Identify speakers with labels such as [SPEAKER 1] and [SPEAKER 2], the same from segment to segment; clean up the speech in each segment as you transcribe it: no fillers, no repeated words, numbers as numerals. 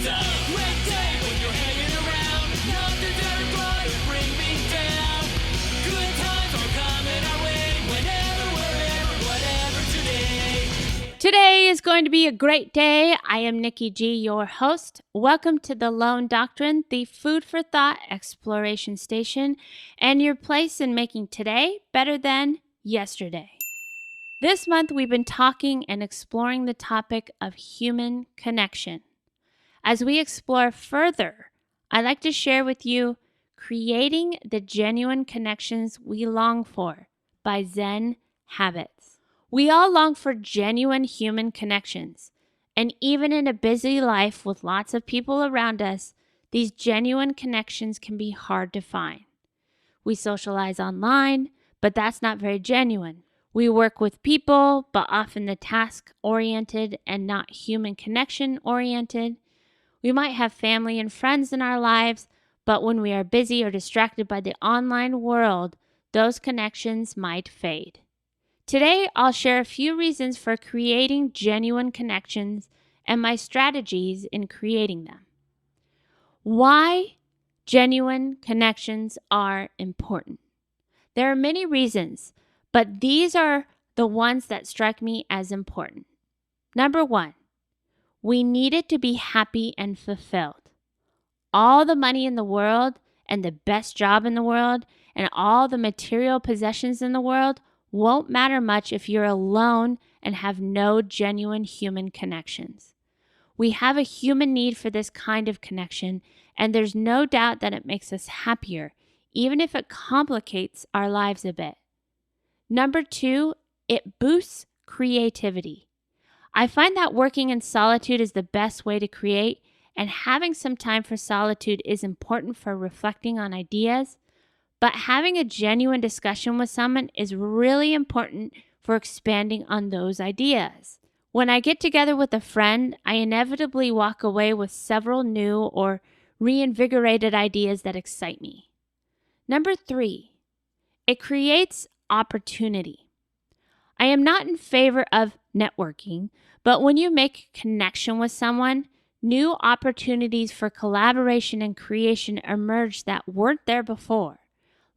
[SPEAKER 1] It's a great day when you're hanging around. Nothing's ever gonna bring me down. Good times are coming our way. Whenever, wherever, whatever today.
[SPEAKER 2] Today is going to be a great day. I am Nikki G, your host. Welcome to the Lone Doctrine, the food for thought exploration station, and your place in making today better than yesterday. This month, we've been talking and exploring the topic of human connection. As we explore further, I'd like to share with you Creating the Genuine Connections We Long For by Zen Habits. We all long for genuine human connections, and even in a busy life with lots of people around us, these genuine connections can be hard to find. We socialize online, but that's not very genuine. We work with people, but often the task-oriented and not human connection-oriented. We might have family and friends in our lives, but when we are busy or distracted by the online world, those connections might fade. Today, I'll share a few reasons for creating genuine connections and my strategies in creating them. Why genuine connections are important. There are many reasons, but these are the ones that strike me as important. Number one, we needed to be happy and fulfilled. All the money in the world and the best job in the world and all the material possessions in the world won't matter much if you're alone and have no genuine human connections. We have a human need for this kind of connection, and there's no doubt that it makes us happier, even if it complicates our lives a bit. Number two, it boosts creativity. I find that working in solitude is the best way to create, and having some time for solitude is important for reflecting on ideas, but having a genuine discussion with someone is really important for expanding on those ideas. When I get together with a friend, I inevitably walk away with several new or reinvigorated ideas that excite me. Number three, it creates opportunity. I am not in favor of networking, but when you make a connection with someone, new opportunities for collaboration and creation emerge that weren't there before.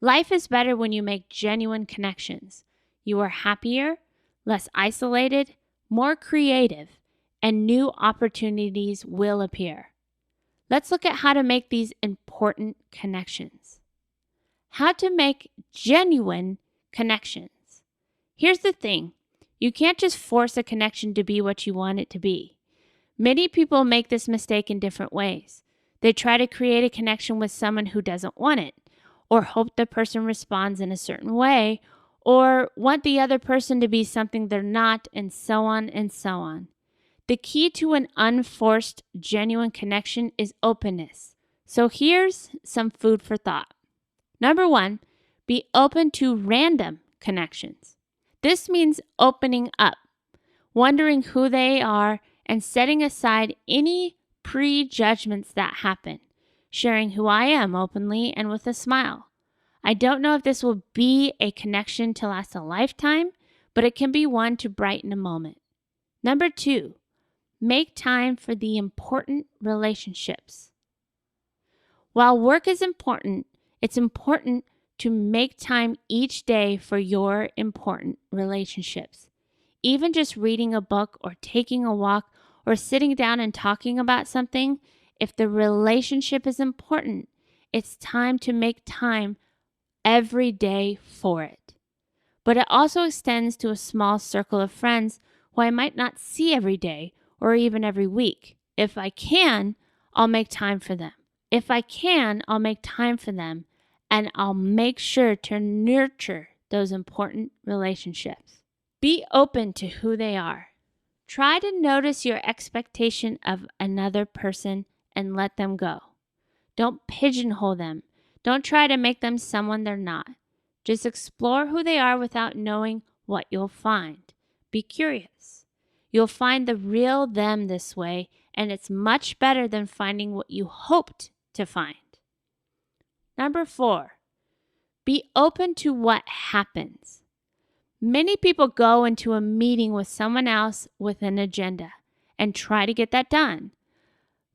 [SPEAKER 2] Life is better when you make genuine connections. You are happier, less isolated, more creative, and new opportunities will appear. Let's look at how to make these important connections. How to make genuine connections. Here's the thing. You can't just force a connection to be what you want it to be. Many people make this mistake in different ways. They try to create a connection with someone who doesn't want it, or hope the person responds in a certain way, or want the other person to be something they're not, and so on and so on. The key to an unforced, genuine connection is openness. So here's some food for thought. Number one, be open to random connections. This means opening up, wondering who they are, and setting aside any prejudgments that happen, sharing who I am openly and with a smile. I don't know if this will be a connection to last a lifetime, but it can be one to brighten a moment. Number two, make time for the important relationships. While work is important, it's important to make time each day for your important relationships. Even just reading a book or taking a walk or sitting down and talking about something, if the relationship is important, it's time to make time every day for it. But it also extends to a small circle of friends who I might not see every day or even every week. If I can, I'll make time for them. And I'll make sure to nurture those important relationships. Be open to who they are. Try to notice your expectation of another person and let them go. Don't pigeonhole them. Don't try to make them someone they're not. Just explore who they are without knowing what you'll find. Be curious. You'll find the real them this way, and it's much better than finding what you hoped to find. Number 4, be open to what happens. Many people go into a meeting with someone else with an agenda and try to get that done.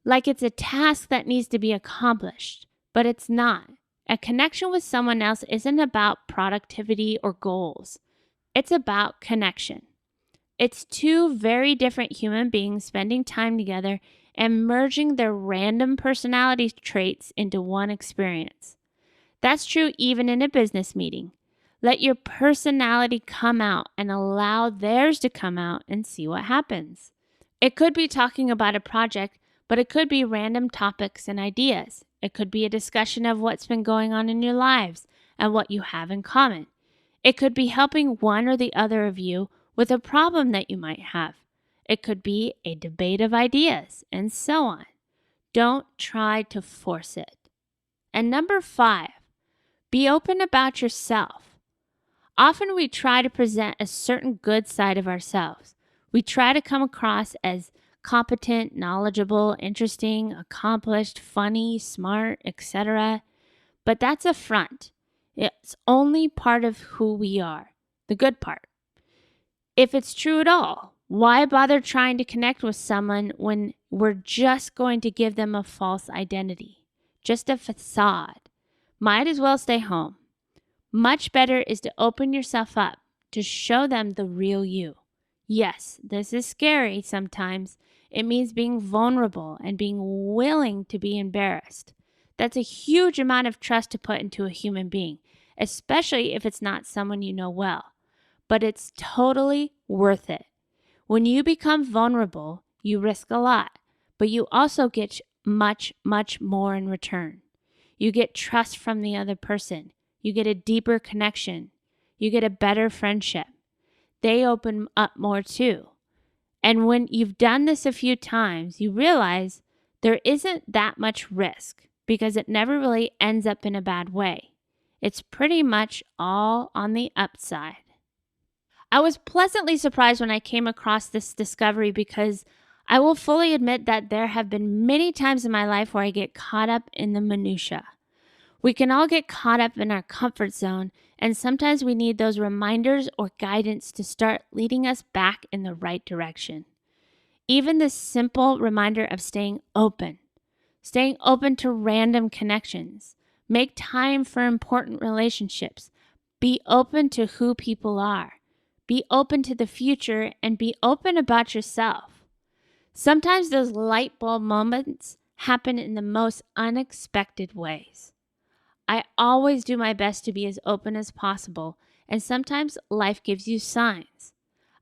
[SPEAKER 2] like it's a task that needs to be accomplished, but it's not. A connection with someone else isn't about productivity or goals. It's about connection. It's two very different human beings spending time together and merging their random personality traits into one experience. That's true even in a business meeting. Let your personality come out and allow theirs to come out and see what happens. It could be talking about a project, but it could be random topics and ideas. It could be a discussion of what's been going on in your lives and what you have in common. It could be helping one or the other of you with a problem that you might have. It could be a debate of ideas, and so on. Don't try to force it. And number 5, be open about yourself. Often we try to present a certain good side of ourselves. We try to come across as competent, knowledgeable, interesting, accomplished, funny, smart, etc. But that's a front. It's only part of who we are, the good part. If it's true at all, why bother trying to connect with someone when we're just going to give them a false identity? Just a facade. Might as well stay home. Much better is to open yourself up, to show them the real you. Yes, this is scary sometimes. It means being vulnerable and being willing to be embarrassed. That's a huge amount of trust to put into a human being, especially if it's not someone you know well. But it's totally worth it. When you become vulnerable, you risk a lot, but you also get much, much more in return. You get trust from the other person. You get a deeper connection. You get a better friendship. They open up more too. And when you've done this a few times, you realize there isn't that much risk because it never really ends up in a bad way. It's pretty much all on the upside. I was pleasantly surprised when I came across this discovery because I will fully admit that there have been many times in my life where I get caught up in the minutia. We can all get caught up in our comfort zone, and sometimes we need those reminders or guidance to start leading us back in the right direction. Even the simple reminder of staying open to random connections, make time for important relationships, be open to who people are, be open to the future, and be open about yourself. Sometimes those light bulb moments happen in the most unexpected ways. I always do my best to be as open as possible, and sometimes life gives you signs.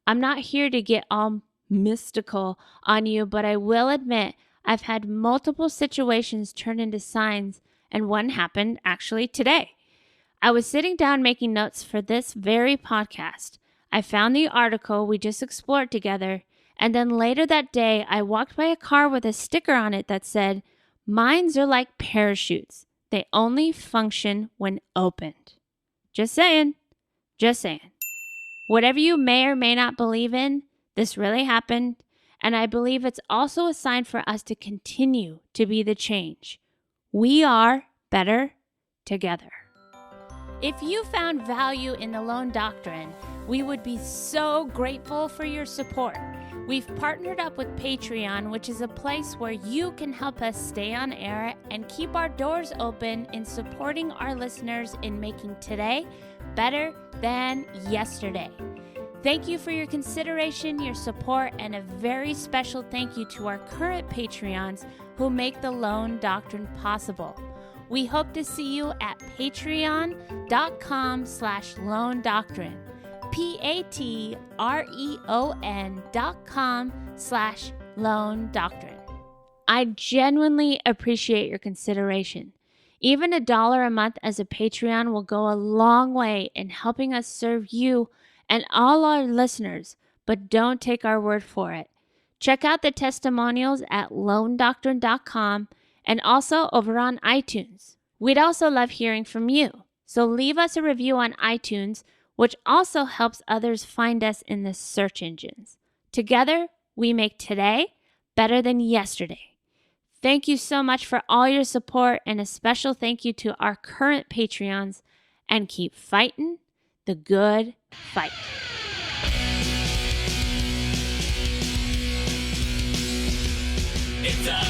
[SPEAKER 2] I'm not here to get all mystical on you, but I will admit I've had multiple situations turn into signs, and one happened actually today. I was sitting down making notes for this very podcast. I found the article we just explored together, and then later that day, I walked by a car with a sticker on it that said, "Minds are like parachutes. They only function when opened." Just saying. Whatever you may or may not believe in, this really happened, and I believe it's also a sign for us to continue to be the change. We are better together. If you found value in the Lone Doctrine, we would be so grateful for your support. We've partnered up with Patreon, which is a place where you can help us stay on air and keep our doors open in supporting our listeners in making today better than yesterday. Thank you for your consideration, your support, and a very special thank you to our current Patreons who make the Lone Doctrine possible. We hope to see you at patreon.com/Lone Doctrine. patreon.com/Lone Doctrine. I genuinely appreciate your consideration. Even $1 a month as a Patreon will go a long way in helping us serve you and all our listeners, but don't take our word for it. Check out the testimonials at lonedoctrine.com and also over on iTunes. We'd also love hearing from you, so leave us a review on iTunes, which also helps others find us in the search engines. Together, we make today better than yesterday. Thank you so much for all your support, and a special thank you to our current Patreons, and keep fighting the good fight.
[SPEAKER 1] It's a